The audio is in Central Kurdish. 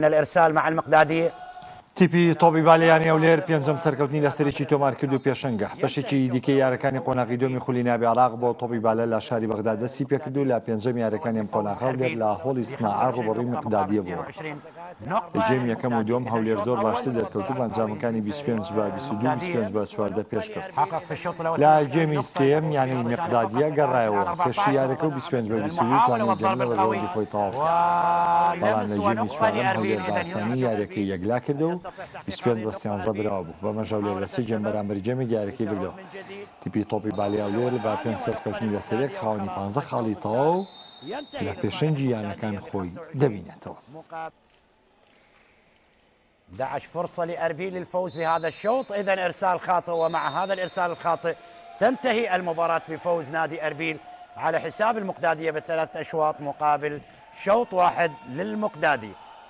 الإرسال مع المقدادي. تیپی تۆپی بالیانی ئەولێر پێنجەم سەرکەوتنی لە سەرێکی تۆمار کرد و پێشەنگە بەشێکی دیکەی یارەکانی قۆناغی دۆمی خولی عێراق بۆ تۆپی بالە لە شاری بەغداد دەستی پێکرد و لە پێنجەم یارەکانی ئەم قۆناغە هەولێر لە هۆڵی سناعا ڕوبەڕووی مقدادیە بووە. جێم یەکەم و دووەم هەولێر زۆر باشتر دەرکەوت و بەنجامەکانی 25 بە 22 25 بە 14 پێش کرد. لە جێمی سێم یانی مقدادیە گەڕایەوە کەشی یارەکە و 25 بە 22 توانێت جەملە بە ڕەوەندی خۆی تەواو بکات. بەڵام لە جێمی چوارەم هەولێر باسانی یارەکەی یەکلا کردە و 25 بە 13 براوە بوو. بەمەژە هەولێر لە سێ جێم بەرامبەر جێمی دیارەکەی بردەوە. تیپی تۆپی بالی هەولێر بە پێنج سەرکەوتنی لە سەرێک خاوەنی 15 خاڵی تەواو لە پێشەنگی یانەکان خۆی دەبینێتەوە. 11 فرصة لأربيل للفوز بهذا الشوط. إذن إرسال خاطئ، ومع هذا الإرسال الخاطئ تنتهي المباراة بفوز نادي أربيل على حساب المقدادية ب3 أشواط مقابل شوط واحد للمقدادي.